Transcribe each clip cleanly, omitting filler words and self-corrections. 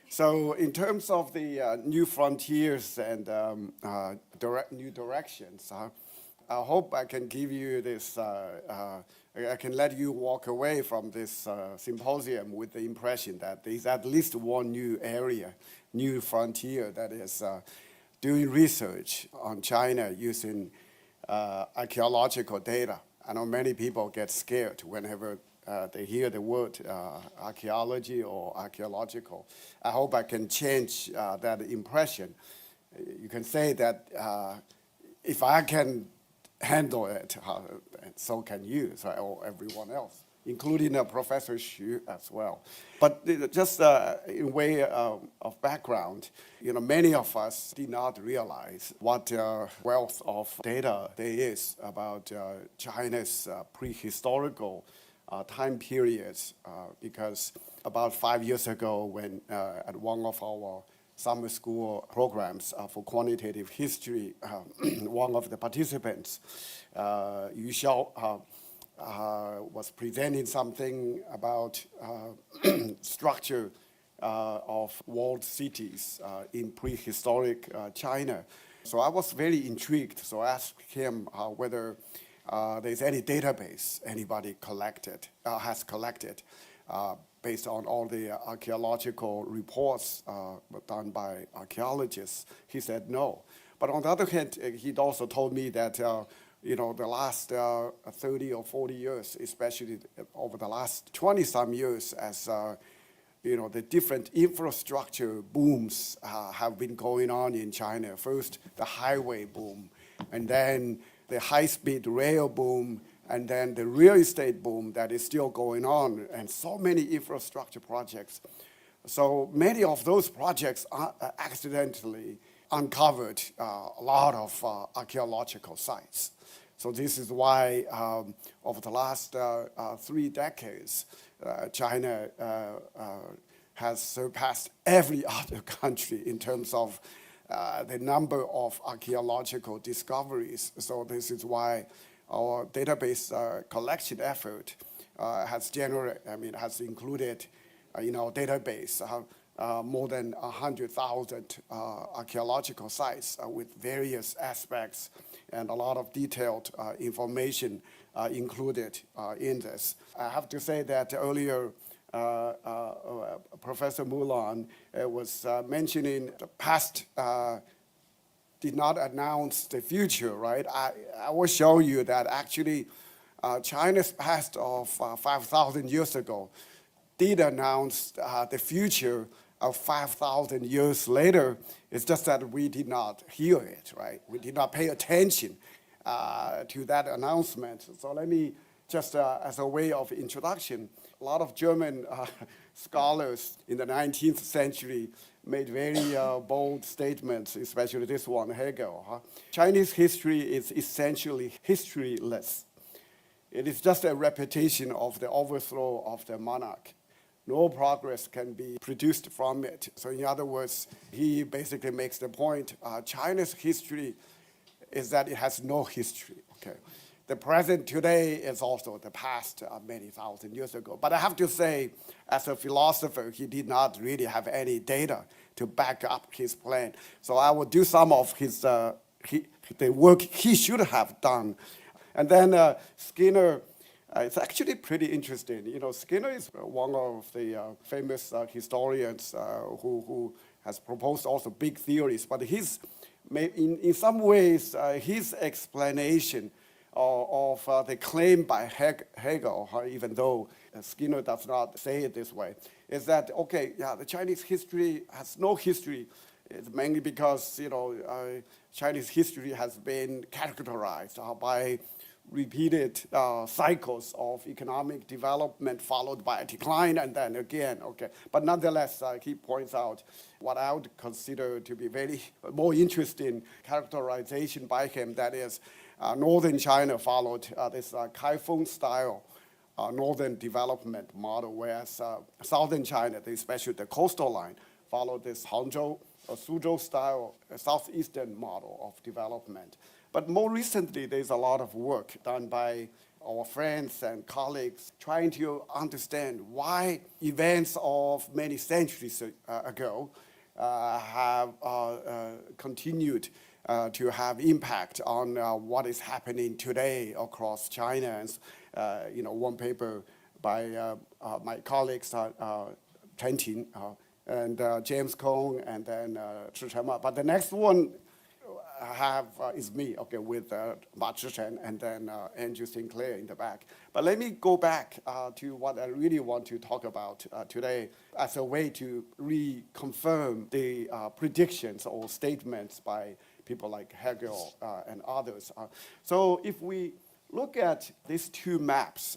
So in terms of the new frontiers and new directions, I hope I can give you this, I can let you walk away from this symposium with the impression that there's at least one new area, new frontier that is doing research on China using archaeological data. I know many people get scared whenever they hear the word archaeology or archaeological. I hope I can change that impression. You can say that if I can handle it, so can you, or everyone else, including Professor Xu as well. But just in way of background, many of us did not realize what wealth of data there is about China's prehistorical time periods, because about 5 years ago when at one of our summer school programs for quantitative history, one of the participants, Yu Xiao, was presenting something about structure of walled cities in prehistoric China. So I was very intrigued, so I asked him whether there's any database anybody has collected based on all the archaeological reports done by archaeologists. He said no. But on the other hand, he also told me that the last 30 or 40 years, especially over the last 20-some years, as the different infrastructure booms have been going on in China. First, the highway boom, and then the high-speed rail boom, and then the real estate boom that is still going on, and so many infrastructure projects. So many of those projects accidentally uncovered a lot of archaeological sites. So this is why over the last 3 decades, China has surpassed every other country in terms of the number of archaeological discoveries. So this is why our database collection effort has included in our database more than 100,000 archaeological sites with various aspects and a lot of detailed information included in this. I have to say that earlier Professor Mulan was mentioning the past did not announce the future, right? I will show you that actually China's past of 5,000 years ago did announce the future of 5,000 years later. It's just that we did not hear it, right? We did not pay attention to that announcement. So let me just as a way of introduction, a lot of German scholars in the 19th century made very bold statements, especially this one, Hegel. Chinese history is essentially historyless. It is just a repetition of the overthrow of the monarch. No progress can be produced from it. So in other words, he basically makes the point, China's history is that it has no history, okay? The present today is also the past many thousand years ago. But I have to say, as a philosopher, he did not really have any data to back up his plan. So I will do some of his the work he should have done. And then Skinner, it's actually pretty interesting. Skinner is one of the famous historians who has proposed also big theories. But in some ways, his explanation of the claim by Hegel, even though Skinner does not say it this way, is that, okay, yeah, the Chinese history has no history. It's mainly because, Chinese history has been characterized by repeated cycles of economic development followed by a decline and then again, okay. But nonetheless, he points out what I would consider to be very more interesting characterization by him, that is, northern China followed this Kaifeng style northern development model, whereas southern China, especially the coastal line, followed this Hangzhou or Suzhou style southeastern model of development. But more recently, there's a lot of work done by our friends and colleagues trying to understand why events of many centuries ago have continued to have impact on what is happening today across China. And one paper by my colleagues, Chen Qin and James Kong, and then Chi Chen. But the next one is me, okay, with Ma Chichen and then Andrew Sinclair in the back. But let me go back to what I really want to talk about today as a way to reconfirm the predictions or statements by people like Hegel and others. So if we look at these two maps,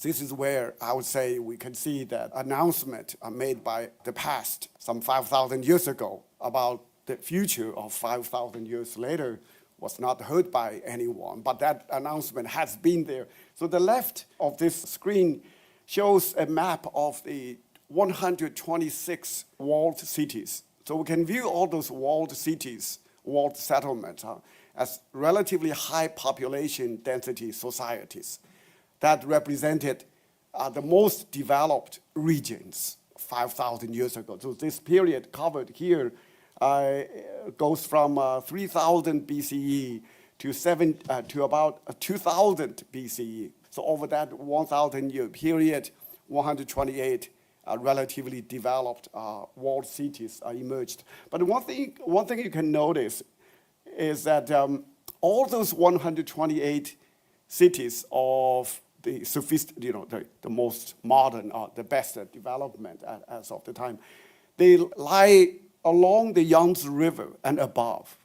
this is where I would say we can see that announcement made by the past some 5,000 years ago about the future of 5,000 years later was not heard by anyone, but that announcement has been there. So the left of this screen shows a map of the 126 walled cities. So we can view all those walled cities, walled settlements, as relatively high population density societies that represented the most developed regions 5,000 years ago. So this period covered here goes from 3000 BCE to about 2000 BCE. So over that 1,000-year period, 128 relatively developed walled cities emerged. But one thing you can notice is that all those 128 cities of the the most modern, the best development as of the time, they lie along the Yangtze River and above.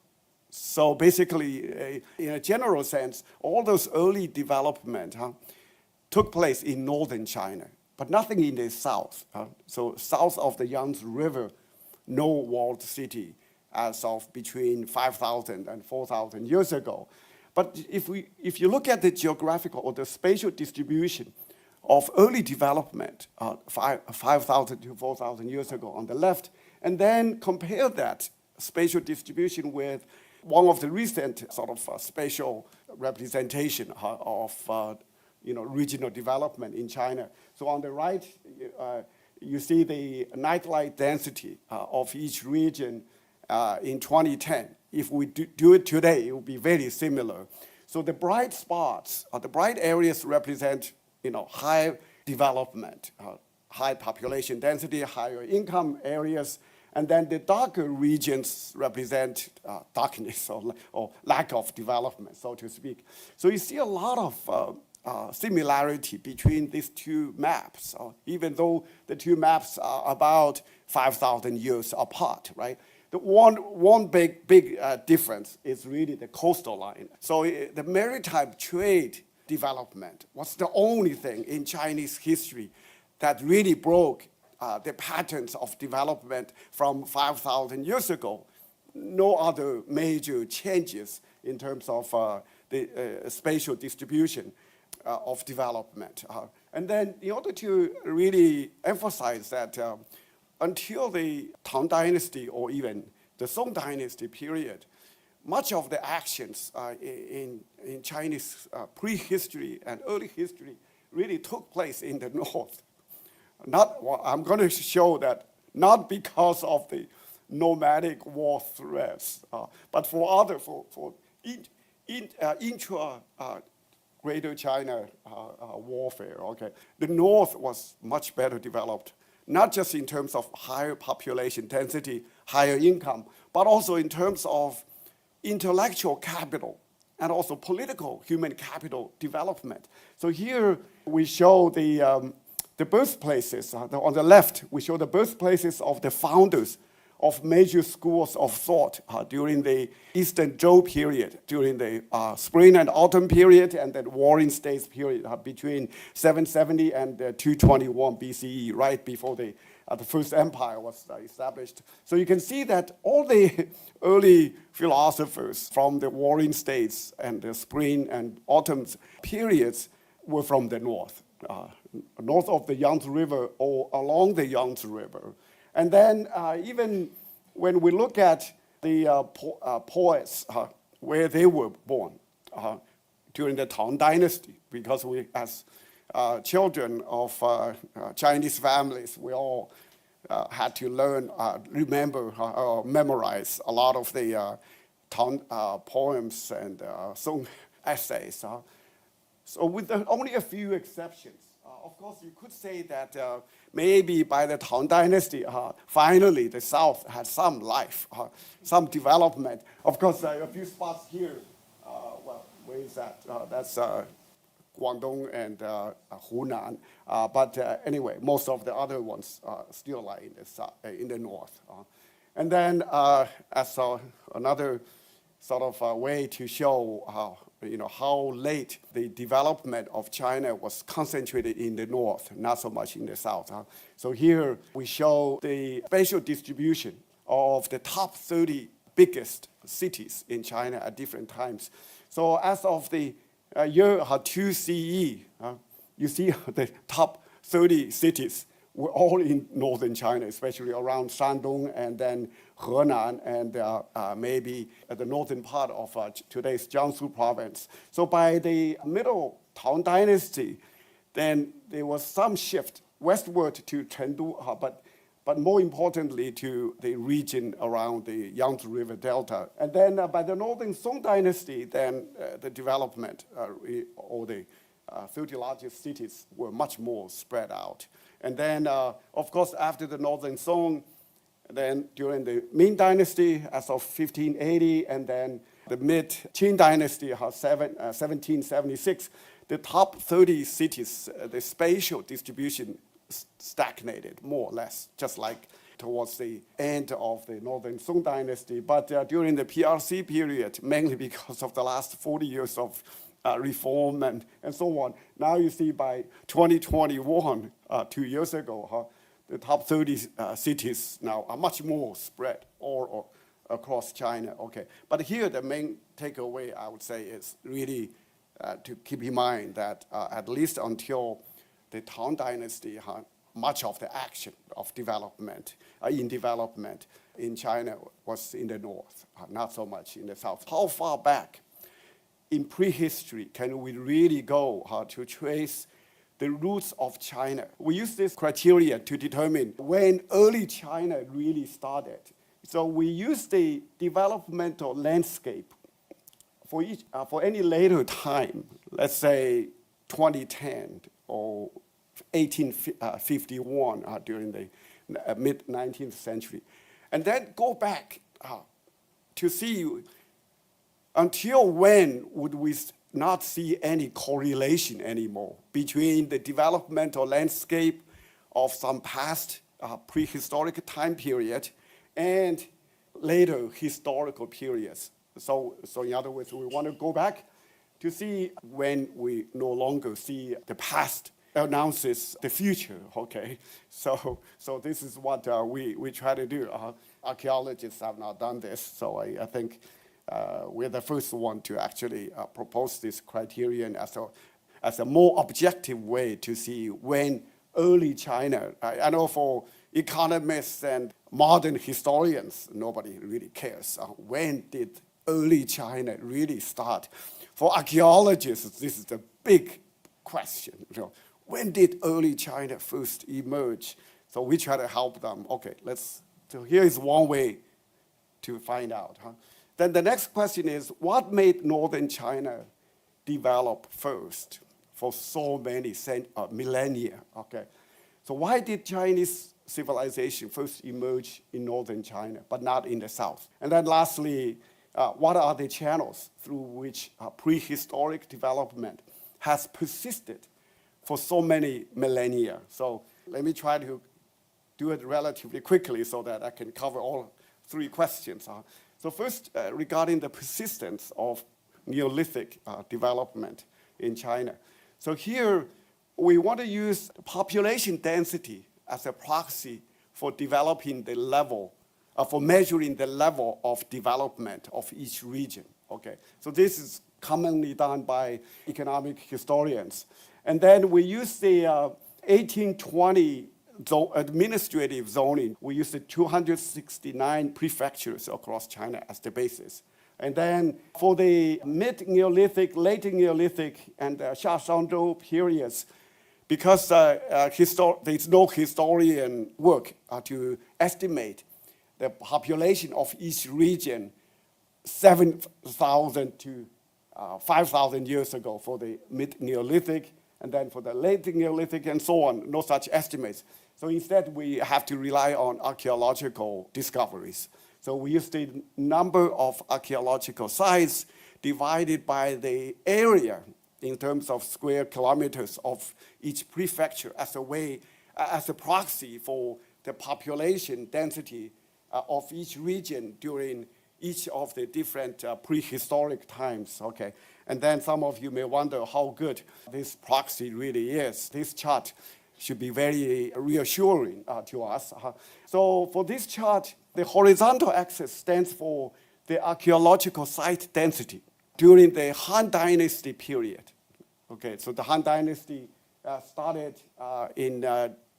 So basically, in a general sense, all those early development took place in northern China, but nothing in the south. So south of the Yangtze River, no walled city as of between 5,000 and 4,000 years ago. But if you look at the geographical or the spatial distribution of early development 5,000 to 4,000 years ago on the left, and then compare that spatial distribution with one of the recent sort of spatial representation of regional development in China. So on the right, you see the nightlight density of each region in 2010. If we do it today, it will be very similar. So the bright spots, the bright areas represent high development, high population density, higher income areas, and then the darker regions represent darkness or lack of development, so to speak. So you see a lot of similarity between these two maps, even though the two maps are about 5,000 years apart, right? The one big difference is really the coastal line. So the maritime trade development was the only thing in Chinese history that really broke the patterns of development from 5,000 years ago. No other major changes in terms of the spatial distribution of development. And then in order to really emphasize that until the Tang Dynasty or even the Song Dynasty period, much of the actions in Chinese prehistory and early history really took place in the north. I'm going to show that not because of the nomadic war threats, but for intra Greater China warfare. Okay, the north was much better developed, not just in terms of higher population density, higher income, but also in terms of intellectual capital and also political human capital development. So here we show the birthplaces. On the left, we show the birthplaces of the founders of major schools of thought during the Eastern Zhou period, during the Spring and Autumn period, and then Warring States period between 770 and 221 BCE, right before the First Empire was established. So you can see that all the early philosophers from the Warring States and the Spring and Autumn periods were from the north. North of the Yangtze River or along the Yangtze River. And then even when we look at the poets where they were born, during the Tang Dynasty, because we, as children of Chinese families, we all had to learn, remember, memorize a lot of the Tang poems and song essays. So with only a few exceptions. Of course, you could say that maybe by the Tang Dynasty, finally the South had some life, some development. Of course, a few spots here, well, where is that? That's Guangdong and Hunan. But anyway, most of the other ones still lie in the north. And then as another sort of way to show how late the development of China was concentrated in the north, not so much in the south. So here we show the spatial distribution of the top 30 biggest cities in China at different times. So as of the year 2 CE, you see the top 30 cities were all in northern China, especially around Shandong and then Henan and maybe at the northern part of today's Jiangsu province. So by the middle Tang Dynasty, then there was some shift westward to Chengdu, but more importantly to the region around the Yangtze River Delta. And then by the northern Song Dynasty, then the development, or the 30 largest cities were much more spread out. And then, of course, after the Northern Song, then during the Ming Dynasty as of 1580, and then the mid-Qing Dynasty, 1776, the top 30 cities, the spatial distribution stagnated more or less, just like towards the end of the Northern Song Dynasty. But during the PRC period, mainly because of the last 40 years of reform and so on. Now you see by 2021, 2 years ago, the top 30 cities now are much more spread all across China. Okay, but here the main takeaway I would say is really to keep in mind that at least until the Tang Dynasty, much of the action of development in China was in the north, not so much in the south. How far back in prehistory can we really go to trace the roots of China? We use this criteria to determine when early China really started. So we use the developmental landscape for any later time, let's say 2010 or 1851 during the mid-19th century. And then go back to see until when would we not see any correlation anymore between the developmental landscape of some past prehistoric time period and later historical periods. So in other words, we want to go back to see when we no longer see the past announces the future, okay? So this is what we try to do. Archaeologists have not done this, so I think we're the first one to actually propose this criterion as a more objective way to see when early China, I know for economists and modern historians, nobody really cares. When did early China really start? For archaeologists, this is the big question. When did early China first emerge? So we try to help them. Okay, so here is one way to find out. Then the next question is, what made northern China develop first for so many millennia? Okay, so why did Chinese civilization first emerge in northern China, but not in the south? And then lastly, what are the channels through which prehistoric development has persisted for so many millennia? So let me try to do it relatively quickly so that I can cover all three questions. So first, regarding the persistence of Neolithic development in China. So here, we want to use population density as a proxy for developing the level, for measuring the level of development of each region, okay? So this is commonly done by economic historians. And then we use the 1820 administrative zoning. We use the 269 prefectures across China as the basis And then for the mid-Neolithic, late Neolithic, and Shashangzhou periods, because there's no historian work to estimate the population of each region 7,000 to 5,000 years ago for the mid-Neolithic, and then for the late Neolithic and so on, no such estimates. So instead, we have to rely on archaeological discoveries. So we use the number of archaeological sites divided by the area in terms of square kilometers of each prefecture as a proxy for the population density of each region during each of the different prehistoric times, okay? And then some of you may wonder how good this proxy really is. This chart should be very reassuring to us. So for this chart, the horizontal axis stands for the archaeological site density during the Han Dynasty period. Okay, so the Han Dynasty started in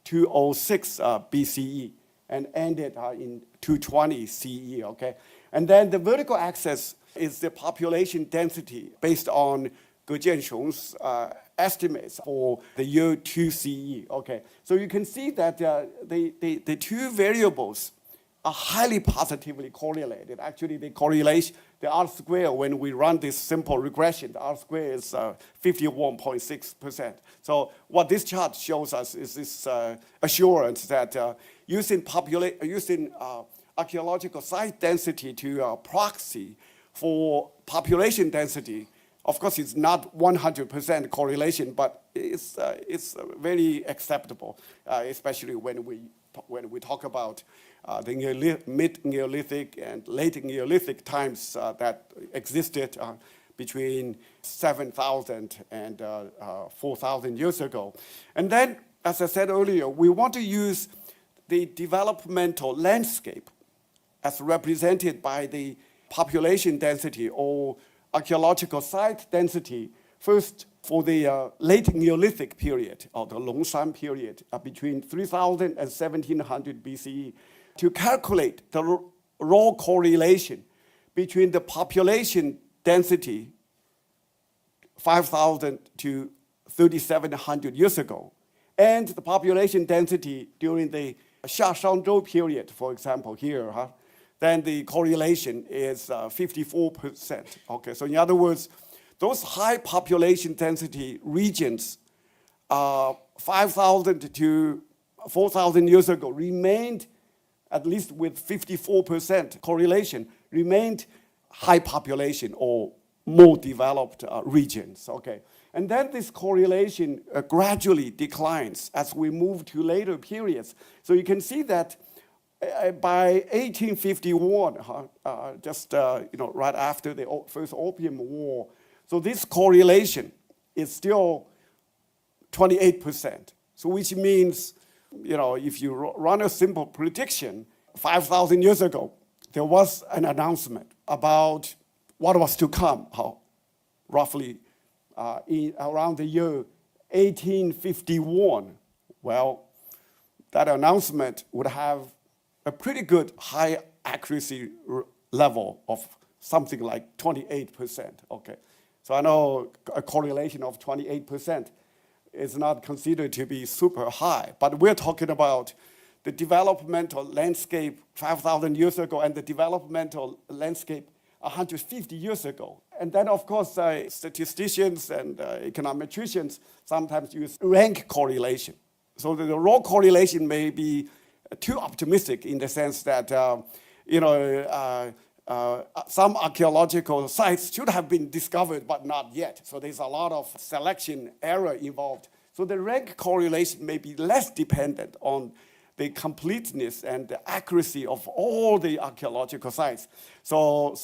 206 BCE and ended in 220 CE, okay? And then the vertical axis is the population density based on Ge Jianxiong's estimates for the year 2 CE, okay? So you can see that the two variables are highly positively correlated. Actually, the correlation, the R-square, when we run this simple regression, the R-square is 51.6%. So what this chart shows us is this assurance that using archaeological site density to proxy for population density, of course, it's not 100% correlation, but it's very acceptable, especially when we talk about the mid-Neolithic and late Neolithic times that existed between 7,000 and 4,000 years ago. And then, as I said earlier, we want to use the developmental landscape as represented by the population density or archaeological site density, first for the late Neolithic period, or the Longshan period, between 3,000 and 1,700 BCE, to calculate the raw correlation between the population density 5,000 to 3,700 years ago, and the population density during the Shashangzhou period, for example, here, then the correlation is 54%. Okay, so in other words, those high population density regions, 5,000 to 4,000 years ago, remained, at least with 54% correlation, remained high population or more developed regions, okay? And then this correlation gradually declines as we move to later periods. So you can see that by 1851, just right after the first Opium War, so this correlation is still 28%. So which means, if you run a simple prediction, 5,000 years ago, there was an announcement about what was to come, roughly around the year 1851. Well, that announcement would have a pretty good high accuracy level of something like 28%, okay? So I know a correlation of 28% is not considered to be super high, but we're talking about the developmental landscape 5,000 years ago and the developmental landscape 150 years ago. And then, of course, statisticians and econometricians sometimes use rank correlation. So the raw correlation may be too optimistic in the sense that, some archaeological sites should have been discovered, but not yet. So there's a lot of selection error involved. So the rank correlation may be less dependent on the completeness and the accuracy of all the archaeological sites. So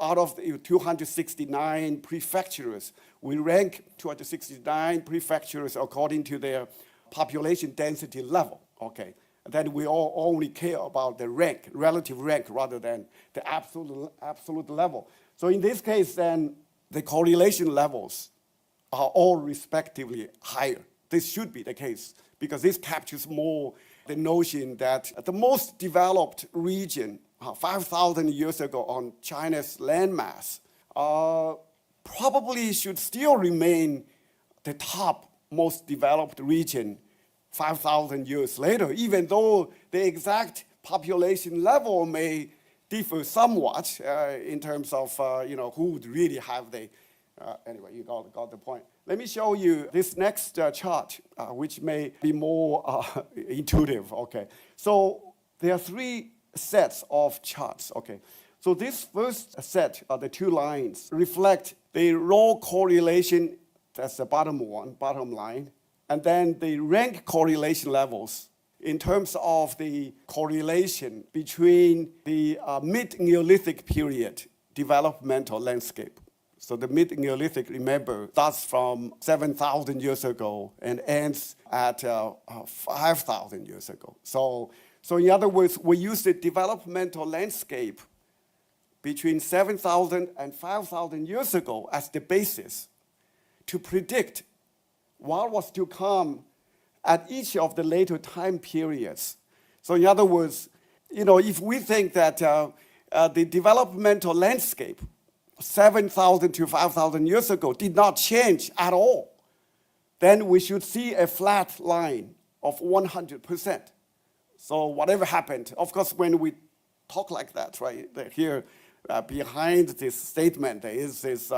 out of the 269 prefectures, we rank 269 prefectures according to their population density level, okay? Then we all only care about the rank, relative rank, rather than the absolute level. So in this case, then, the correlation levels are all respectively higher. This should be the case, because this captures more the notion that the most developed region 5,000 years ago on China's landmass probably should still remain the top most developed region 5,000 years later, even though the exact population level may differ somewhat in terms of who would really have the, anyway, you got the point. Let me show you this next chart, which may be more intuitive, okay. So there are three sets of charts, okay. So this first set, the two lines, reflect the raw correlation, that's the bottom line, and then the rank correlation levels in terms of the correlation between the mid-Neolithic period developmental landscape. So the mid-Neolithic, remember, starts from 7,000 years ago and ends at 5,000 years ago. So in other words, we use the developmental landscape between 7,000 and 5,000 years ago as the basis to predict what was to come at each of the later time periods. So in other words, if we think that the developmental landscape 7,000 to 5,000 years ago did not change at all, then we should see a flat line of 100%. So whatever happened, of course, when we talk like that, right, here behind this statement, there is this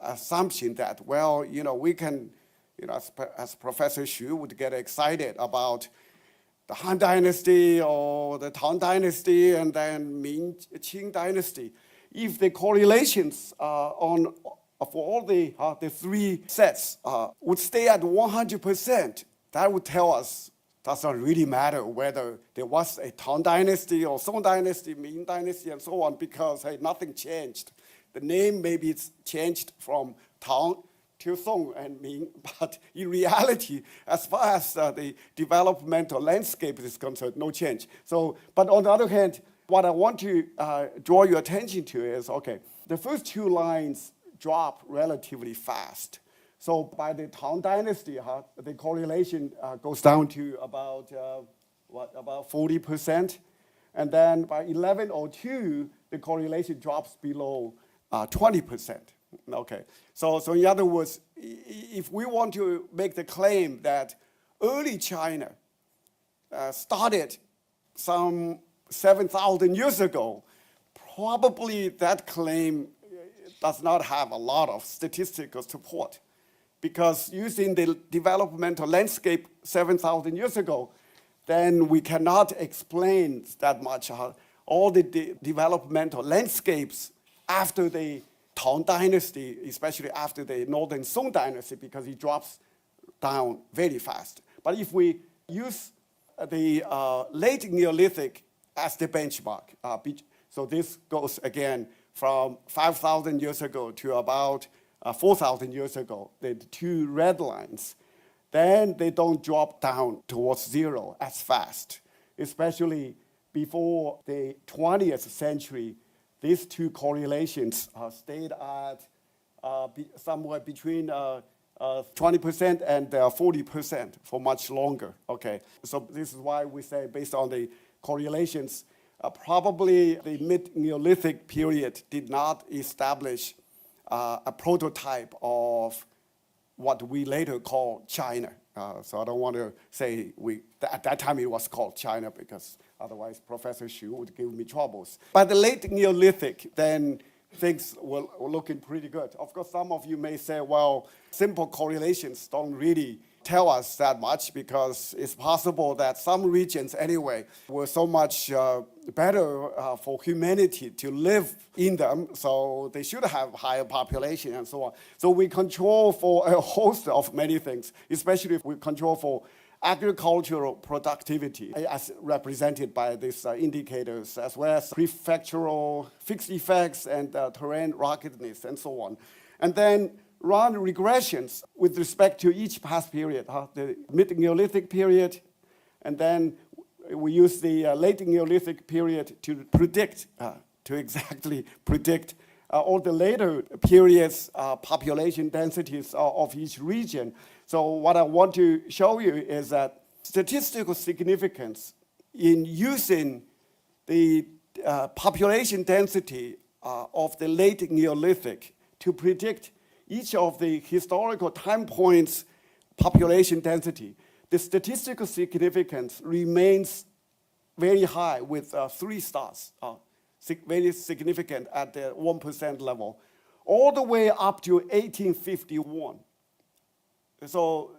assumption that, well, we can, as Professor Xu would get excited about the Han Dynasty or the Tang Dynasty and then Qing Dynasty. If the correlations for all the three sets would stay at 100%, that would tell us it does not really matter whether there was a Tang Dynasty or Song Dynasty, Ming Dynasty, and so on, because hey, nothing changed. The name maybe it's changed from Tang to Song and Ming, but in reality, as far as the developmental landscape is concerned, no change. So, but on the other hand, what I want to draw your attention to is, okay, the first two lines drop relatively fast. So by the Tang Dynasty, the correlation goes down to about 40%. And then by 1102, the correlation drops below 20%. Okay, so in other words, if we want to make the claim that early China started some 7,000 years ago, probably that claim does not have a lot of statistical support, because using the developmental landscape 7,000 years ago, then we cannot explain that much all the developmental landscapes after the Tang Dynasty, especially after the Northern Song Dynasty, because it drops down very fast. But if we use the late Neolithic as the benchmark, so this goes again from 5,000 years ago to about 4,000 years ago, the two red lines, then they don't drop down towards zero as fast, especially before the 20th century. These two correlations stayed at somewhere between 20% and 40% for much longer. Okay, so this is why we say, based on the correlations, probably the mid-Neolithic period did not establish a prototype of what we later call China. So I don't want to say at that time it was called China, because otherwise Professor Xu would give me troubles. By the late Neolithic, then things were looking pretty good. Of course, some of you may say, well, simple correlations don't really tell us that much, because it's possible that some regions anyway were so much better for humanity to live in them, so they should have higher population and so on. So we control for a host of many things, especially if we control for agricultural productivity, as represented by these indicators, as well as prefectural fixed effects and terrain ruggedness and so on. And then run regressions with respect to each past period, the mid-Neolithic period, and then we use the late Neolithic period to predict, to exactly predict all the later periods, population densities of each region. So what I want to show you is that statistical significance in using the population density of the late Neolithic to predict each of the historical time points population density, the statistical significance remains very high with 3 stars, very significant at the 1% level, all the way up to 1851. So,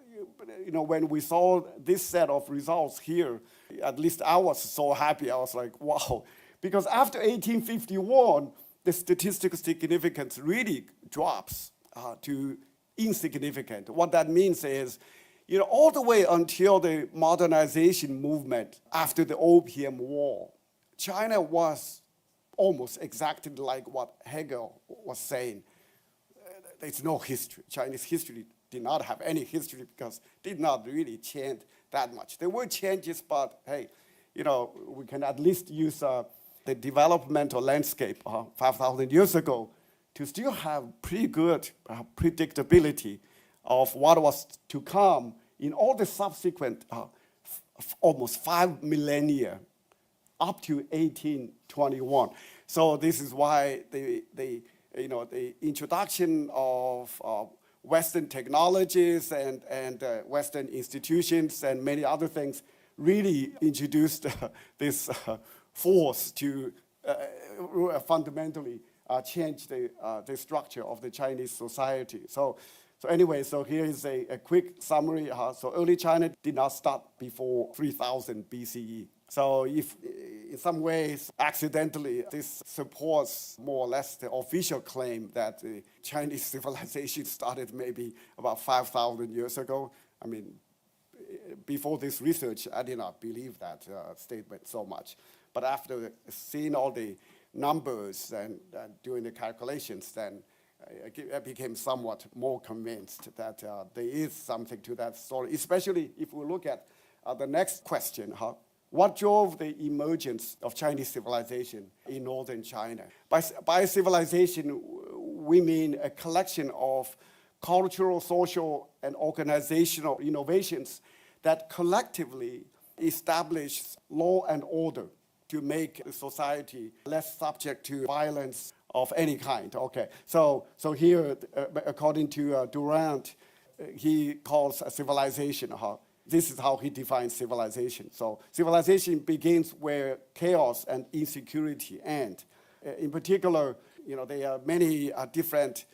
when we saw this set of results here, at least I was so happy. I was like, wow. Because after 1851, the statistical significance really drops to insignificant. What that means is, all the way until the modernization movement after the Opium War, China was almost exactly like what Hegel was saying. There's no history. Chinese history did not have any history because it did not really change that much. There were changes, but hey, we can at least use the developmental landscape 5,000 years ago to still have pretty good predictability of what was to come in all the subsequent almost 5 millennia up to 1821. So this is why the introduction of Western technologies and Western institutions and many other things really introduced this force to fundamentally change the structure of the Chinese society. So anyway, here is a quick summary. So early China did not start before 3000 BCE. So if in some ways, accidentally, this supports more or less the official claim that the Chinese civilization started maybe about 5,000 years ago. I mean, before this research, I did not believe that statement so much. But after seeing all the numbers and doing the calculations, then I became somewhat more convinced that there is something to that story, especially if we look at the next question, what drove the emergence of Chinese civilization in northern China? By civilization, we mean a collection of cultural, social, and organizational innovations that collectively establish law and order to make society less subject to violence of any kind. Okay, so here, according to Durant, he calls a civilization. This is how he defines civilization. So civilization begins where chaos and insecurity end. In particular, there are many different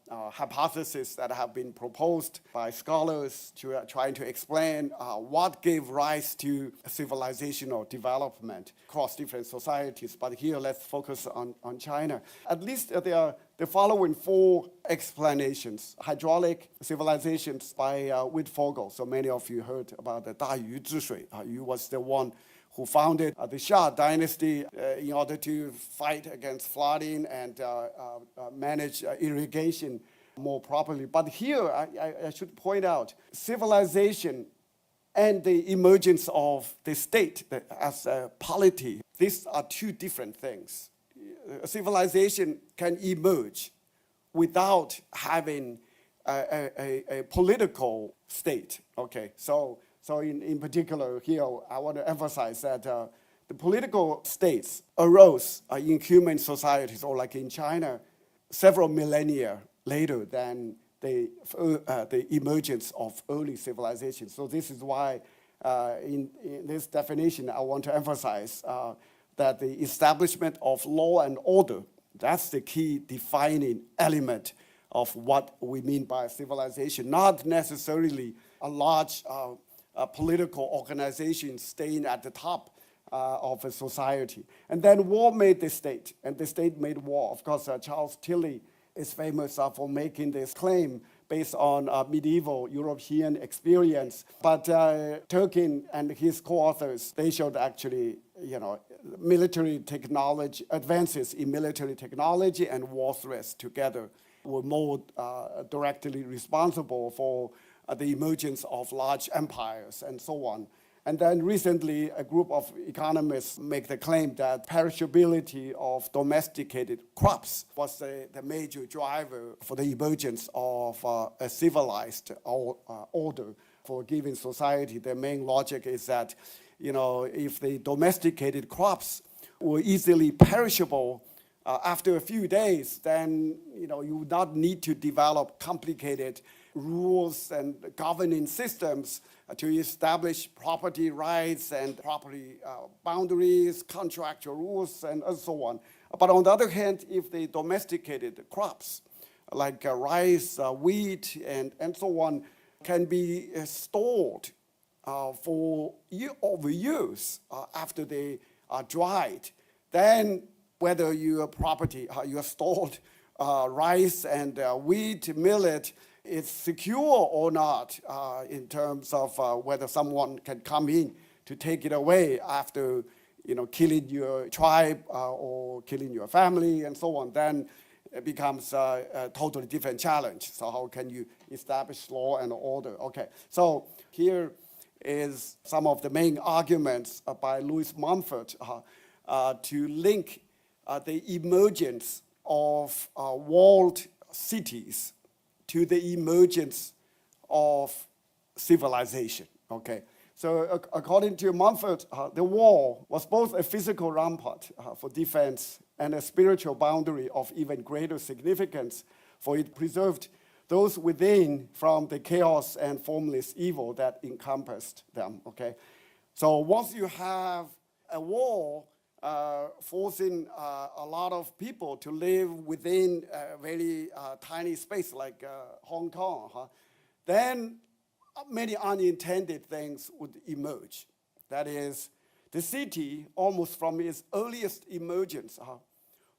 hypotheses that have been proposed by scholars to trying to explain what gave rise to civilizational development across different societies. But here, let's focus on China. At least there are the following 4 explanations. Hydraulic civilizations by Wittfogel. So many of you heard about the 大禹治水. Yu was the one who founded the Xia dynasty in order to fight against flooding and manage irrigation more properly. But here, I should point out, civilization and the emergence of the state as a polity, these are 2 different things. A civilization can emerge without having a political state. Okay, so in particular here, I want to emphasize that the political states arose in human societies, or like in China, several millennia later than the emergence of early civilization. So this is why in this definition, I want to emphasize that the establishment of law and order, that's the key defining element of what we mean by civilization, not necessarily a large political organization staying at the top of a society. And then war made the state, and the state made war. Of course, Charles Tilly is famous for making this claim based on medieval European experience. But Turkin and his co-authors, they showed actually, military technology, advances in military technology and war threats together were more directly responsible for the emergence of large empires and so on. And then recently, a group of economists make the claim that perishability of domesticated crops was the major driver for the emergence of a civilized order for a given society. The main logic is that, if the domesticated crops were easily perishable after a few days, then you would not need to develop complicated rules and governing systems to establish property rights and property boundaries, contractual rules, and so on. But on the other hand, if they domesticated crops like rice, wheat, and so on, can be stored for over years after they are dried, then whether your property, your stored rice and wheat, millet, is secure or not in terms of whether someone can come in to take it away after killing your tribe or killing your family and so on, then it becomes a totally different challenge. So how can you establish law and order? Okay, so here is some of the main arguments by Louis Mumford to link the emergence of walled cities to the emergence of civilization. Okay, so according to Mumford, the wall was both a physical rampart for defense and a spiritual boundary of even greater significance, for it preserved those within from the chaos and formless evil that encompassed them. Okay, so once you have a wall forcing a lot of people to live within a very tiny space like Hong Kong, then many unintended things would emerge. That is, the city, almost from its earliest emergence,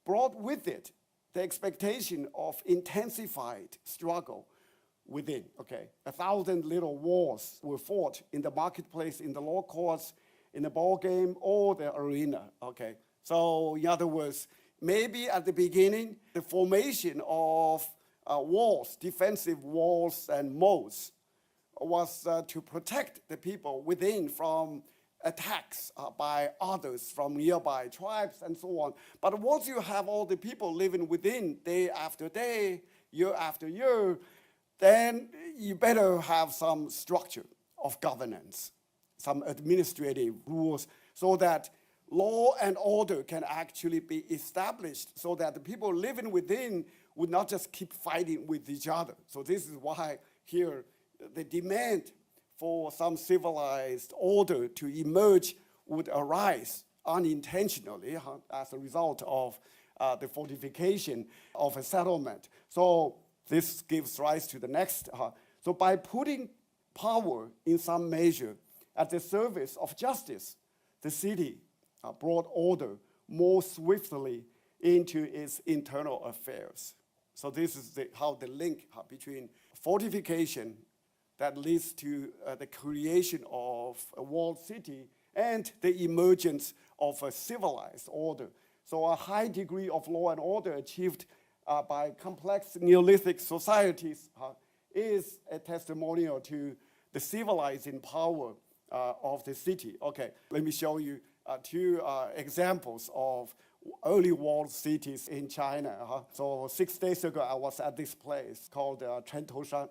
brought with it the expectation of intensified struggle within. Okay, 1,000 little wars were fought in the marketplace, in the law courts, in the ball game, or the arena. Okay, so in other words, maybe at the beginning, the formation of walls, defensive walls and moats, was to protect the people within from attacks by others from nearby tribes and so on. But once you have all the people living within day after day, year after year, then you better have some structure of governance, some administrative rules, so that law and order can actually be established, so that the people living within would not just keep fighting with each other. So this is why here the demand for some civilized order to emerge would arise unintentionally as a result of the fortification of a settlement. So this gives rise to the next. So by putting power in some measure at the service of justice, the city brought order more swiftly into its internal affairs. So this is how the link between fortification that leads to the creation of a walled city and the emergence of a civilized order. So a high degree of law and order achieved by complex Neolithic societies is a testimonial to the civilizing power of the city. Okay, let me show you two examples of early walled cities in China. So 6 days ago, I was at this place called Chentoshan.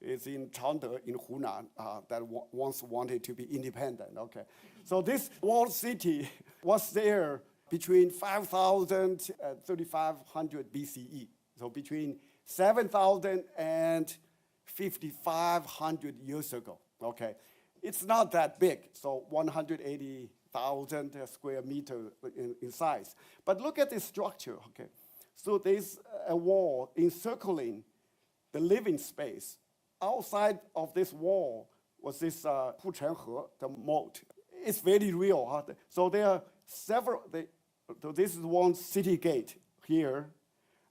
It's in Changde in Hunan that once wanted to be independent. Okay, so this walled city was there between 5,000 and 3,500 BCE. So between 7,000 and 5,500 years ago. Okay, it's not that big. So 180,000 square meter in size. But look at this structure. Okay, so there's a wall encircling the living space. Outside of this wall was this Puchenhe, the moat. It's very real. So there are several, so this is one city gate here,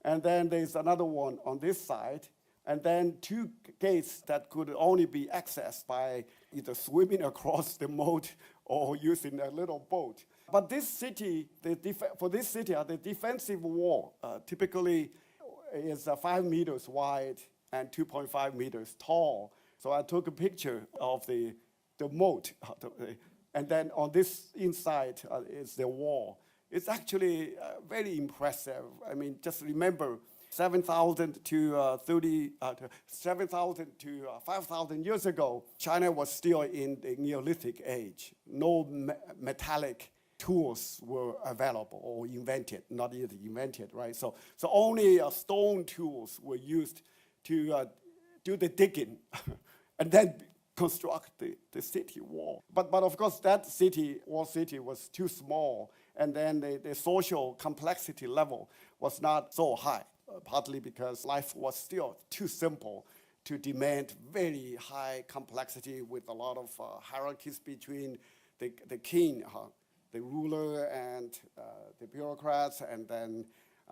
and then there's another one on this side, and then two gates that could only be accessed by either swimming across the moat or using a little boat. But this city, for this city, the defensive wall typically is 5 meters wide and 2.5 meters tall. So I took a picture of the moat, and then on this inside is the wall. It's actually very impressive. I mean, just remember, 7,000 to 5,000 years ago, China was still in the Neolithic age. No metallic tools were available or invented, not yet invented, right? So only stone tools were used to do the digging and then construct the city wall. But of course, that wall city was too small, and then the social complexity level was not so high, partly because life was still too simple to demand very high complexity with a lot of hierarchies between the king, the ruler, and the bureaucrats, and then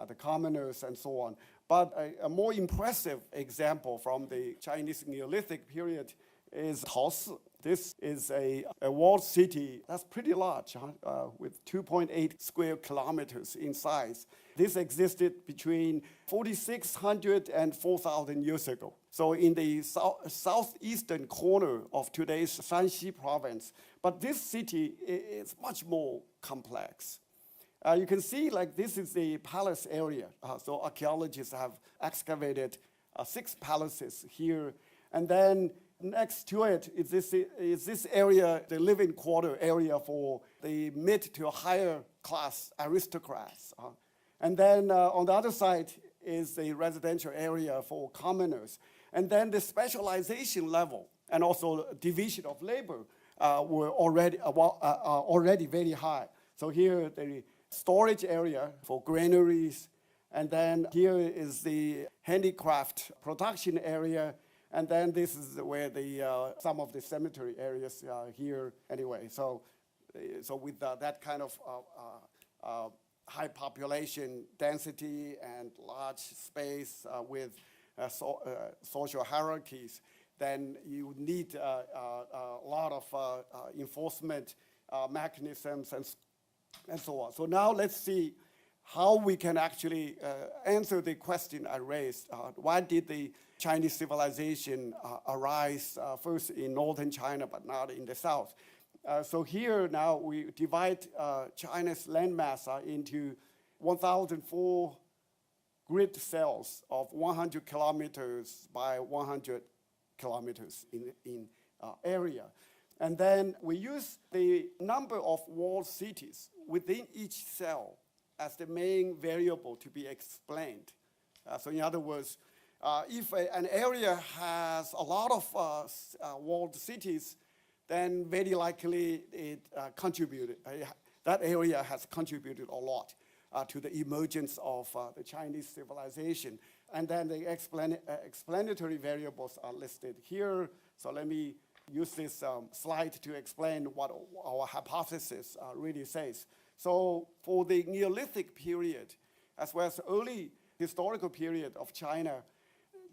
the commoners, and so on. But a more impressive example from the Chinese Neolithic period is Taosi. This is a walled city that's pretty large, with 2.8 square kilometers in size. This existed between 4,600 and 4,000 years ago. So in the southeastern corner of today's Shanxi province. But this city is much more complex. You can see, like, this is the palace area. So archaeologists have excavated 6 palaces here. And then next to it is this area, the living quarter area for the mid to higher class aristocrats. And then on the other side is the residential area for commoners. And then the specialization level and also division of labor were already very high. So here the storage area for granaries, and then here is the handicraft production area, and then this is where some of the cemetery areas here anyway. So with that kind of high population density and large space with social hierarchies, then you need a lot of enforcement mechanisms and so on. So now let's see how we can actually answer the question I raised. Why did the Chinese civilization arise first in northern China but not in the south? So here now we divide China's landmass into 1,004 grid cells of 100 kilometers by 100 kilometers in area. And then we use the number of walled cities within each cell as the main variable to be explained. So in other words, if an area has a lot of walled cities, then very likely it contributed. That area has contributed a lot to the emergence of the Chinese civilization. And then the explanatory variables are listed here. So let me use this slide to explain what our hypothesis really says. So for the Neolithic period, as well as the early historical period of China,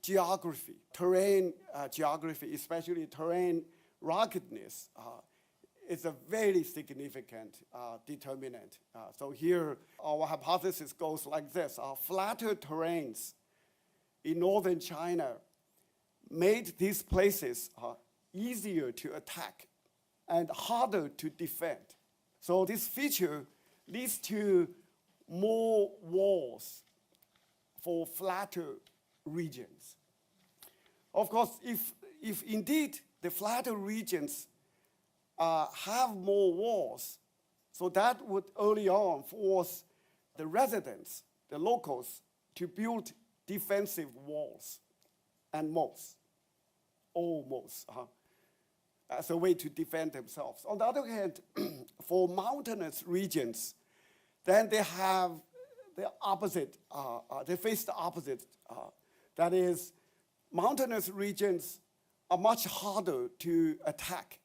geography, terrain geography, especially terrain ruggedness, is a very significant determinant. So here, our hypothesis goes like this. Flatter terrains in northern China made these places easier to attack and harder to defend. So this feature leads to more walls for flatter regions. Of course, if indeed the flatter regions have more walls, so that would early on force the residents, the locals, to build defensive walls and moats, almost, as a way to defend themselves. On the other hand, for mountainous regions, then they have the opposite, they face the opposite. That is, mountainous regions are much harder to attack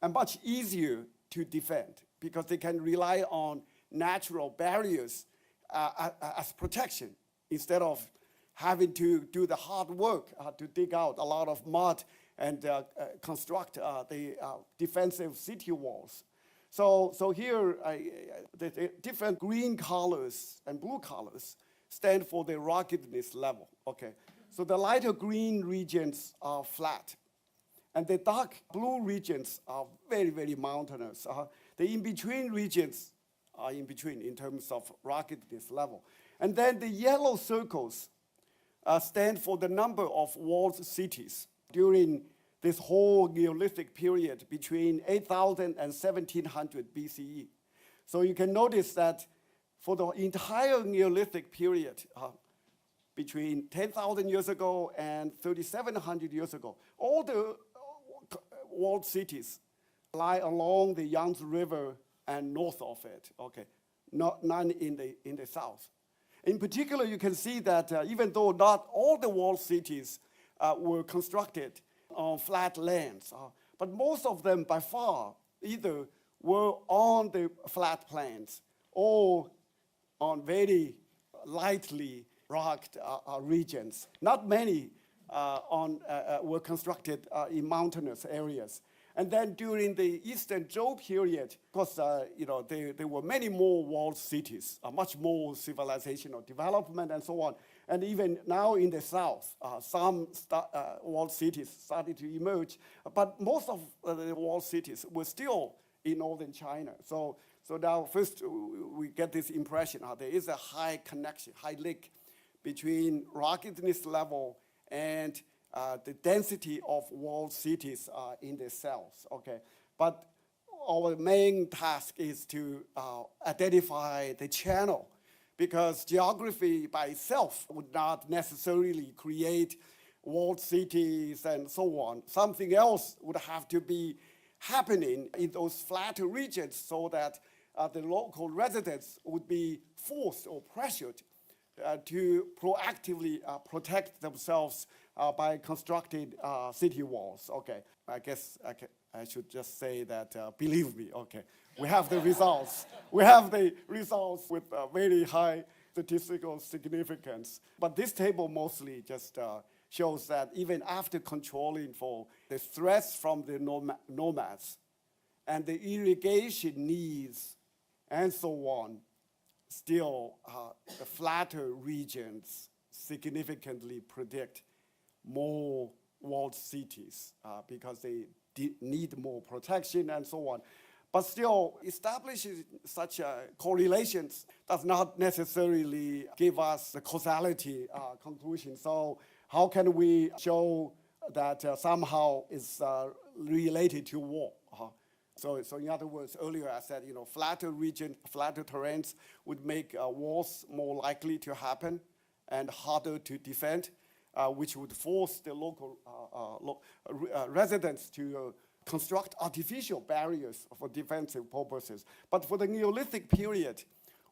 and much easier to defend because they can rely on natural barriers as protection instead of having to do the hard work to dig out a lot of mud and construct the defensive city walls. So here, the different green colors and blue colors stand for the ruggedness level, okay? So the lighter green regions are flat, and the dark blue regions are very, very mountainous. The in-between regions are in between in terms of ruggedness level. And then the yellow circles stand for the number of walled cities during this whole Neolithic period between 8,000 and 1700 BCE. So you can notice that for the entire Neolithic period, between 10,000 years ago and 3,700 years ago, all the walled cities lie along the Yangtze River and north of it, okay? None in the south. In particular, you can see that even though not all the walled cities were constructed on flat lands, but most of them by far either were on the flat plains or on very lightly rocked regions. Not many were constructed in mountainous areas. And then during the Eastern Zhou period, because there were many more walled cities, much more civilizational development and so on. And even now in the south, some walled cities started to emerge, but most of the walled cities were still in northern China. So now first we get this impression there is a high connection, high link between ruggedness level and the density of walled cities in the south, okay? But our main task is to identify the channel, because geography by itself would not necessarily create walled cities and so on. Something else would have to be happening in those flatter regions so that the local residents would be forced or pressured to proactively protect themselves by constructing city walls. Okay, I guess I should just say that, believe me, okay, we have the results. We have the results with very high statistical significance. But this table mostly just shows that even after controlling for the threats from the nomads and the irrigation needs and so on, still the flatter regions significantly predict more walled cities because they need more protection and so on. But still, establishing such correlations does not necessarily give us the causality conclusion. So how can we show that somehow it's related to war? So in other words, earlier I said, flatter terrains would make wars more likely to happen and harder to defend, which would force the local residents to construct artificial barriers for defensive purposes. But for the Neolithic period,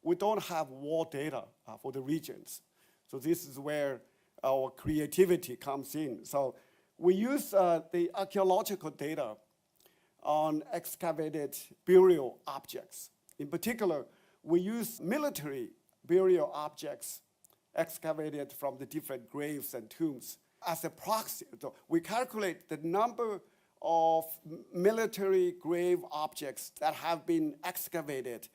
we don't have war data for the regions. So this is where our creativity comes in. So we use the archaeological data on excavated burial objects. In particular, we use military burial objects excavated from the different graves and tombs as a proxy. So we calculate the number of military grave objects that have been excavated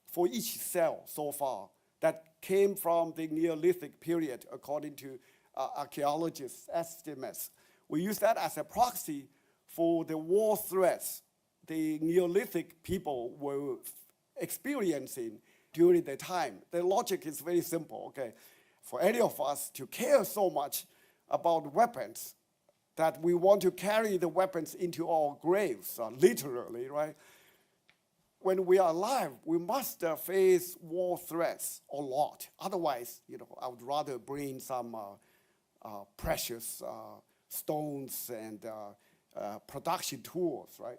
for each cell so far that came from the Neolithic period according to archaeologists' estimates. We use that as a proxy for the war threats the Neolithic people were experiencing during the time. The logic is very simple, okay? For any of us to care so much about weapons that we want to carry the weapons into our graves, literally, right? When we are alive, we must face war threats a lot. Otherwise, I would rather bring some precious stones and production tools, right?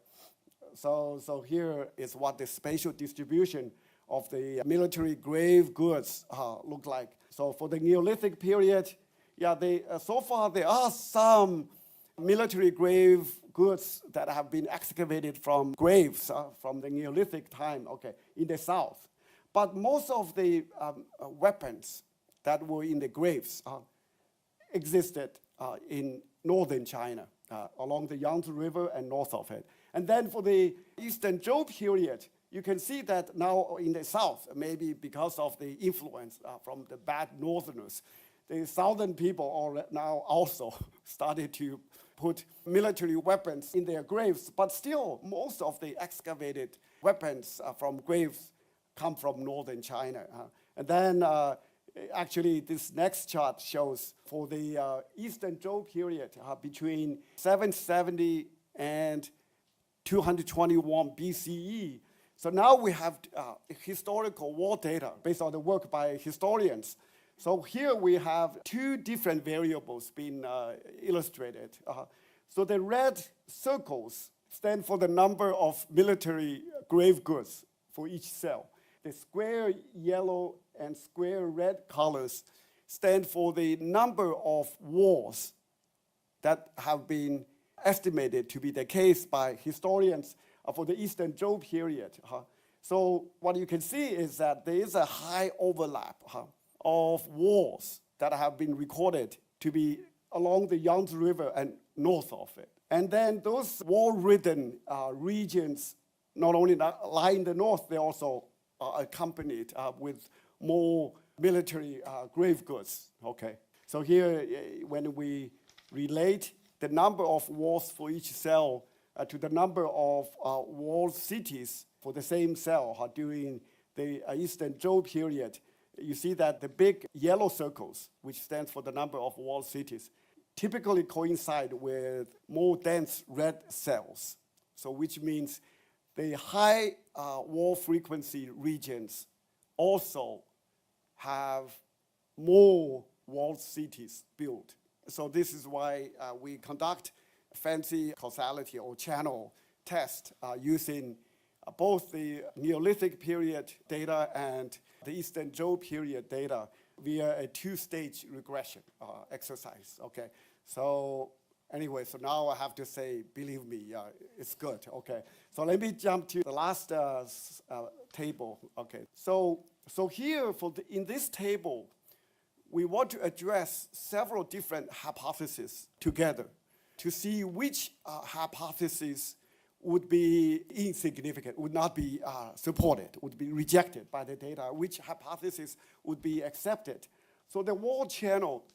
So here is what the spatial distribution of the military grave goods look like. So for the Neolithic period, so far there are some military grave goods that have been excavated from graves from the Neolithic time, okay, in the south. But most of the weapons that were in the graves existed in northern China, along the Yangtze River and north of it. And then for the Eastern Zhou period, you can see that now in the south, maybe because of the influence from the bad northerners, the southern people now also started to put military weapons in their graves, but still most of the excavated weapons from graves come from northern China. And then actually this next chart shows for the Eastern Zhou period between 770 and 221 BCE, So now we have historical war data based on the work by historians. So here we have two different variables being illustrated. So the red circles stand for the number of military grave goods for each cell. The square yellow and square red colors stand for the number of wars that have been estimated to be the case by historians for the Eastern Zhou period. So what you can see is that there is a high overlap of wars that have been recorded to be along the Yangtze River and north of it. And then those war-ridden regions not only lie in the north, they also are accompanied with more military grave goods. Okay, so here when we relate the number of wars for each cell to the number of walled cities for the same cell during the Eastern Zhou period, you see that the big yellow circles, which stands for the number of walled cities, typically coincide with more dense red cells. So which means the high war frequency regions also have more walled cities built. So this is why we conduct fancy causality or channel test using both the Neolithic period data and the Eastern Zhou period data via a two-stage regression exercise. Okay, so anyway, so now I have to say, believe me, it's good. Okay, so let me jump to the last table. Okay, so here in this table, we want to address several different hypotheses together to see which hypothesis would be insignificant, would not be supported, would be rejected by the data, which hypothesis would be accepted. So the wall channel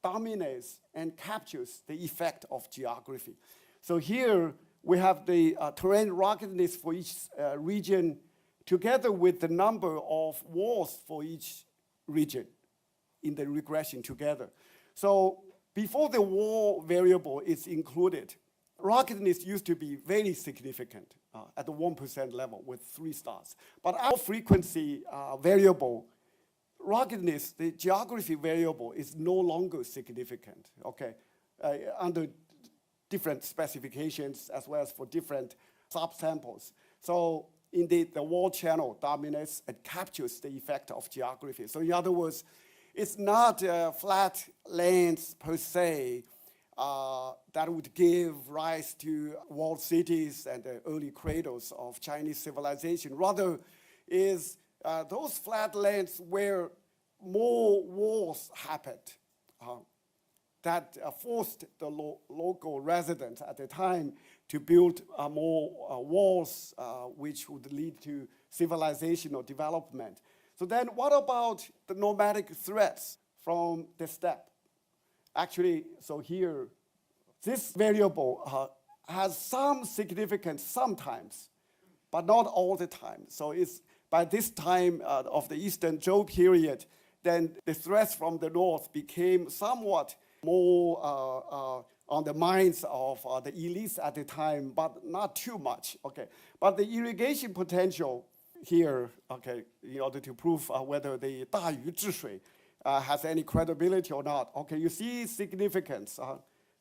dominates and captures the effect of geography. So here we have the terrain ruggedness for each region together with the number of walls for each region in the regression together. So before the wall variable is included, ruggedness used to be very significant at the 1% level with 3 stars. But our frequency variable, ruggedness, the geography variable, is no longer significant, okay, under different specifications as well as for different subsamples. So indeed, the wall channel dominates and captures the effect of geography. So in other words, it's not flat lands per se that would give rise to walled cities and the early cradles of Chinese civilization. Rather, is those flat lands where more wars happened that forced the local residents at the time to build more walls, which would lead to civilizational development. So then what about the nomadic threats from the steppe? Actually, so here, this variable has some significance sometimes, but not all the time. So it's by this time of the Eastern Zhou period, then the threats from the north became somewhat more on the minds of the elites at the time, but not too much. Okay, but the irrigation potential here, okay, in order to prove whether the 大禹治水 has any credibility or not. Okay, you see significance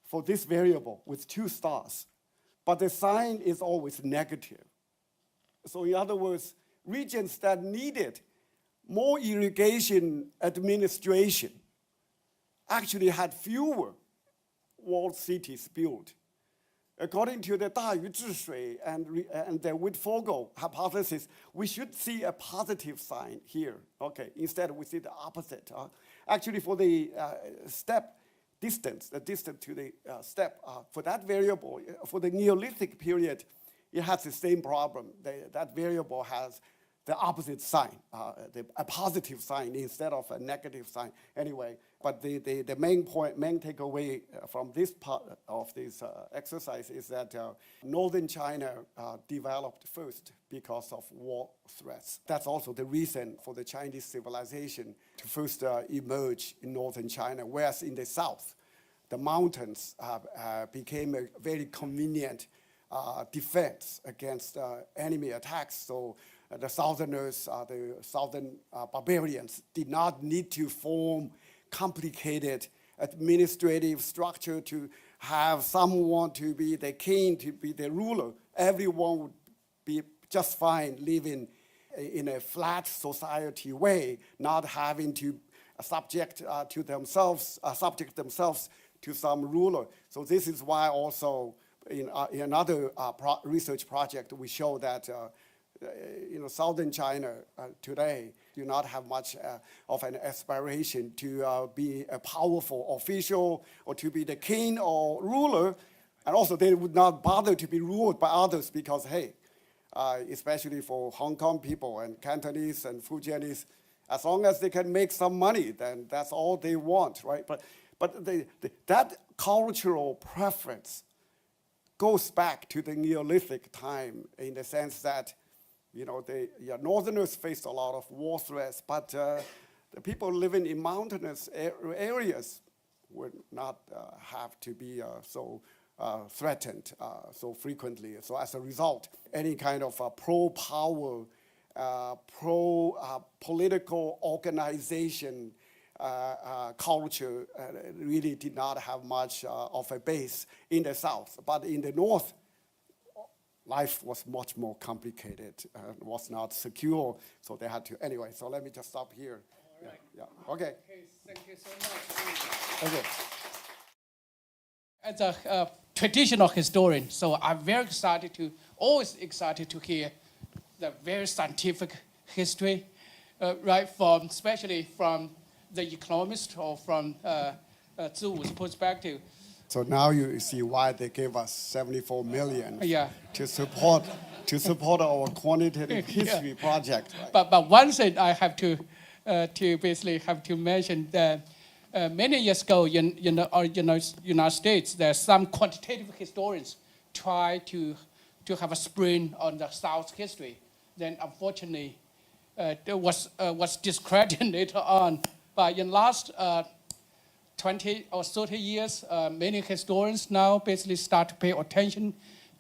for this variable with 2 stars, but the sign is always negative. So in other words, regions that needed more irrigation administration actually had fewer walled cities built. According to the 大禹治水 and the Witt-Fogel hypothesis, we should see a positive sign here. Okay, instead we see the opposite. Actually, for the steppe distance, the distance to the steppe, for that variable, for the Neolithic period, it has the same problem. That variable has the opposite sign, a positive sign instead of a negative sign. Anyway, but the main takeaway from this part of this exercise is that northern China developed first because of war threats. That's also the reason for the Chinese civilization to first emerge in northern China, whereas in the south, the mountains became a very convenient defense against enemy attacks. So the Southerners, the Southern barbarians, did not need to form complicated administrative structure to have someone to be the king, to be the ruler. Everyone would be just fine living in a flat society way, not having to subject themselves to some ruler. So this is why also in another research project we show that southern China today do not have much of an aspiration to be a powerful official or to be the king or ruler, and also they would not bother to be ruled by others because, hey, especially for Hong Kong people and Cantonese and Fujianese, as long as they can make some money, then that's all they want, right? But that cultural preference goes back to the Neolithic time in the sense that, Northerners faced a lot of war threats, but the people living in mountainous areas would not have to be so threatened so frequently. So as a result, any kind of pro-power, pro-political organization culture really did not have much of a base in the South. But in the North, life was much more complicated, was not secure, so they had to. Anyway, so let me just stop here. All right. Yeah. Okay. Thank you so much. Okay. As a traditional historian, so I'm very always excited to hear the very scientific history, right? Especially from the economist or from Ziwu's perspective. So now you see why they gave us 74 million to support our quantitative history project. Right? But one thing I have to basically have to mention that many years ago in the United States, there are some quantitative historians try to have a spin on the South history. Then unfortunately, it was discredited later on. But in last 20 or 30 years, many historians now basically start to pay attention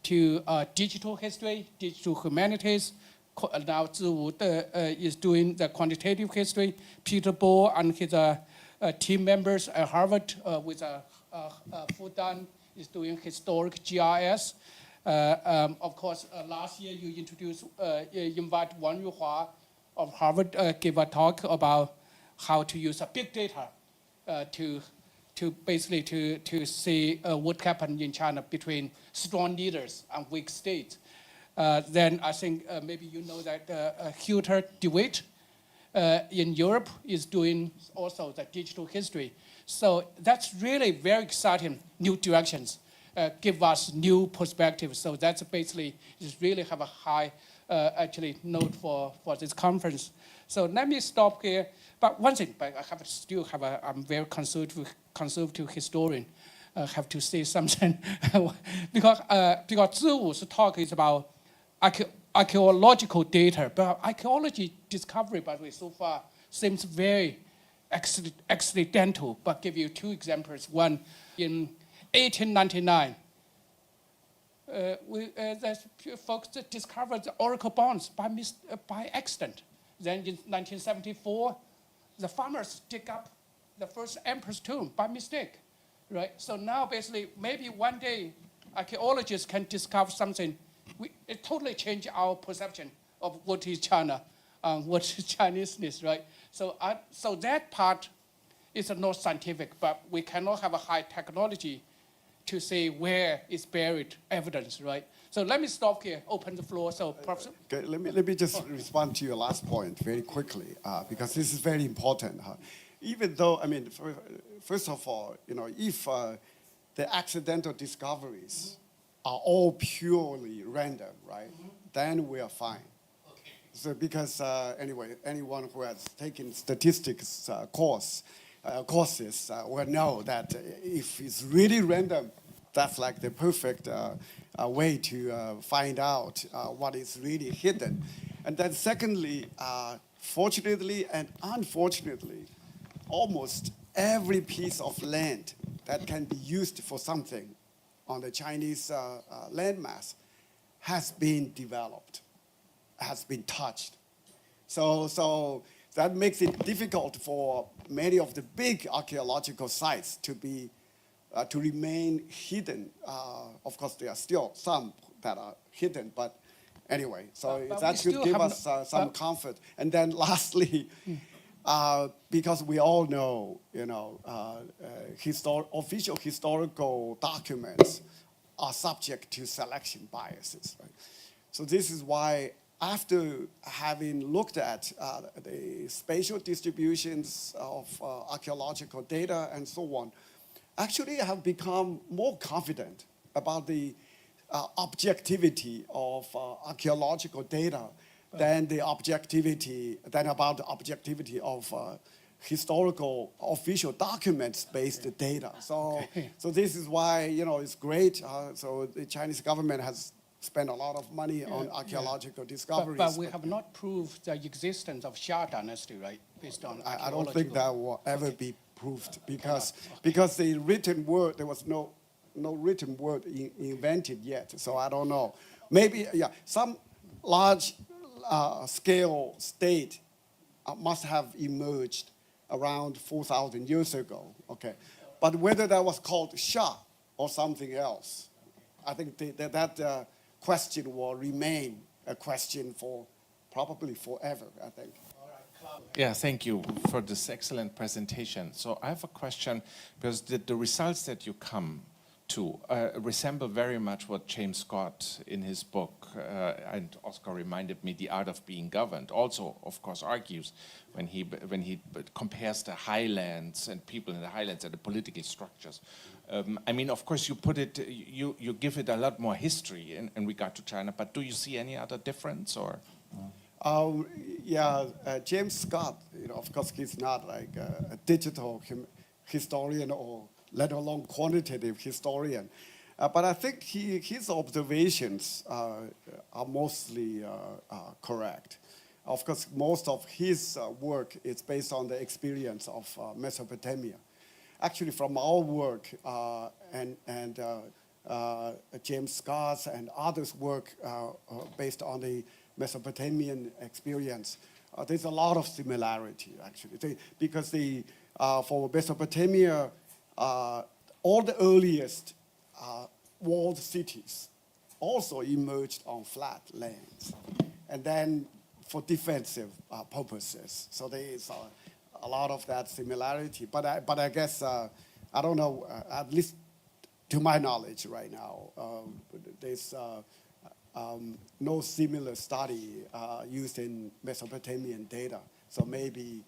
to digital history, digital humanities. Now Ziwu is doing the quantitative history. Peter Bo and his team members at Harvard with Fudan is doing historic GIS. Of course, last year you invite Wang Yuhua of Harvard give a talk about how to use big data to basically to see what happened in China between strong leaders and weak states. Then I think maybe you know that Hutter DeWitt in Europe is doing also the digital history. So that's really very exciting new directions, give us new perspectives. So that's basically just really have a high actually note for this conference. So let me stop here. But one thing, but I'm very conservative historian. I have to say something because Ziwu's talk is about archaeological data, but archaeology discovery, by the way, so far seems very accidental. But give you two examples. One, in 1899, folks discovered the oracle bones by accident. Then in 1974, the farmers dig up the first emperor's tomb by mistake, right? So now basically, maybe one day, archaeologists can discover something. It totally change our perception of what is China, what is Chineseness, right? So that part is not scientific, but we cannot have a high technology to say where is buried evidence, right? So let me stop here, open the floor. So, Professor. Okay, let me just respond to your last point very quickly, because this is very important. Even though, first of all, if the accidental discoveries are all purely random, right, then we are fine. Okay. So because anyway, anyone who has taken statistics courses will know that if it's really random, that's like the perfect way to find out what is really hidden. And then secondly, fortunately and unfortunately, almost every piece of land that can be used for something on the Chinese landmass has been developed, has been touched. So that makes it difficult for many of the big archaeological sites to remain hidden. Of course, there are still some that are hidden, but anyway, so but that should give us some comfort. And then lastly, because we all know, official historical documents are subject to selection biases, right? So this is why, after having looked at the spatial distributions of archaeological data and so on, actually I have become more confident about the objectivity of archaeological data than about the objectivity of historical official documents-based data. So this is why it's great. So the Chinese government has spent a lot of money on archaeological discoveries. But we have not proved the existence of Xia dynasty, right? Based on I don't think that will ever be proved because the written word, there was no written word invented yet. So I don't know. Maybe some large scale state must have emerged around 4,000 years ago. Okay, but whether that was called Xia or something else, I think that question will remain a question for probably forever, I think. Yeah, thank you for this excellent presentation. So I have a question, because the results that you come to resemble very much what James Scott in his book, and Oscar reminded me, The Art of Being Governed, also of course argues when he compares the highlands and people in the highlands and the political structures. I mean, of course, you give it a lot more history in regard to China, but do you see any other difference, or? James Scott, of course, he's not like a digital historian or let alone quantitative historian. But I think his observations are mostly correct. Of course, most of his work is based on the experience of Mesopotamia. Actually, from our work and James Scott's and others' work based on the Mesopotamian experience, there's a lot of similarity, actually. Because for Mesopotamia, all the earliest walled cities also emerged on flat lands, and then for defensive purposes. So there is a lot of that similarity. But I guess, I don't know, at least to my knowledge right now, there's no similar study used in Mesopotamian data. So maybe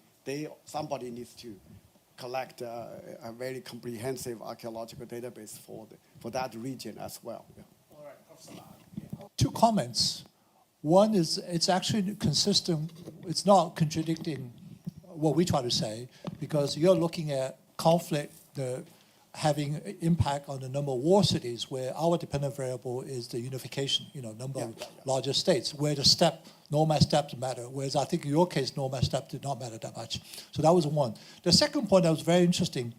somebody needs to collect a very comprehensive archaeological database for that region as well. Yeah. All right, Professor Ma. Two comments. One is it's actually consistent, it's not contradicting what we try to say, because you're looking at conflict having impact on the number of war cities, where our dependent variable is the unification, number of larger states, where the nomad steppes matter, whereas I think in your case, nomad steppe did not matter that much. So that was one. The second point that was very interesting,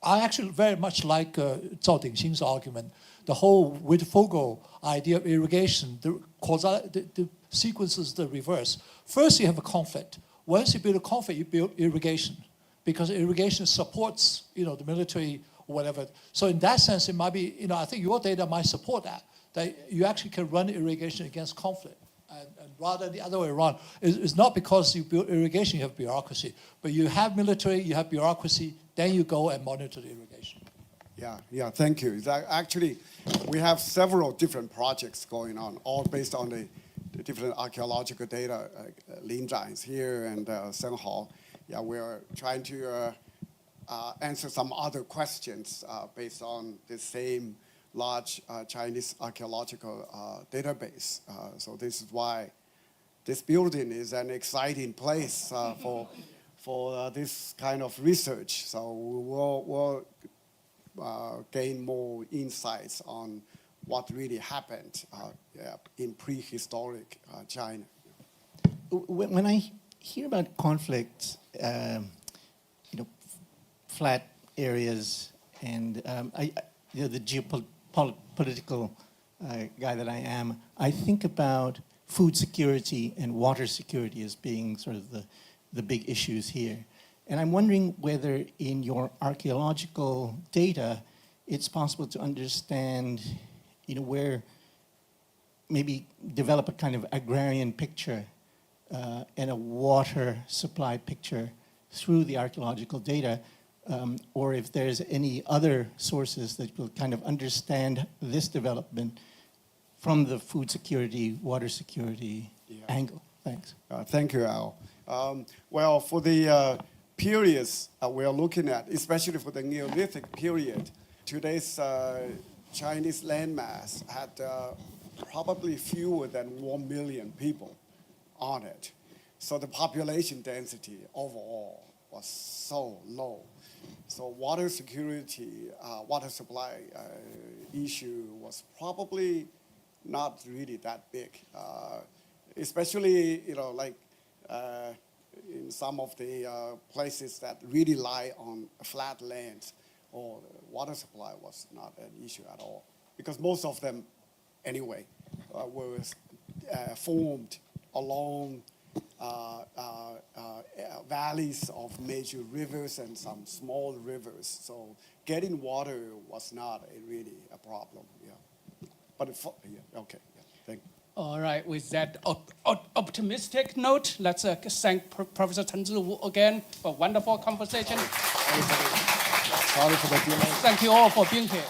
I actually very much like Zhao Dingxing's argument, the whole Wittfogel idea of irrigation, the sequence is the reverse. First, you have a conflict. Once you build a conflict, you build irrigation, because irrigation supports, the military or whatever. So in that sense, it might be, I think your data might support that you actually can run irrigation against conflict. And rather than the other way around, it's not because you build irrigation, you have bureaucracy, but you have military, you have bureaucracy, then you go and monitor the irrigation. Yeah, thank you. Actually, we have several different projects going on, all based on the different archaeological data. Lin Zhang is here and Shen Hao. Yeah, we're trying to answer some other questions based on the same large Chinese archaeological database. So this is why this building is an exciting place for this kind of research. So we'll gain more insights on what really happened in prehistoric China. When I hear about conflicts, flat areas, and the political guy that I am, I think about food security and water security as being sort of the big issues here. And I'm wondering whether in your archaeological data, it's possible to understand, where maybe develop a kind of agrarian picture and a water supply picture through the archaeological data, or if there's any other sources that will kind of understand this development from the food security, water security angle. Thanks. Thank you, Al. Well, for the periods we are looking at, especially for the Neolithic period, today's Chinese landmass had probably fewer than 1 million people on it. So the population density overall was so low. So water security, water supply issue was probably not really that big, especially in some of the places that really lie on flat lands, or water supply was not an issue at all, because most of them, anyway, were formed along valleys of major rivers and some small rivers. So getting water was not really a problem. Yeah. But okay. Yeah, thank you. All right, with that optimistic note, let's thank Professor Chen Ziwu again for a wonderful conversation. Sorry for the delay. Thank you all for being here.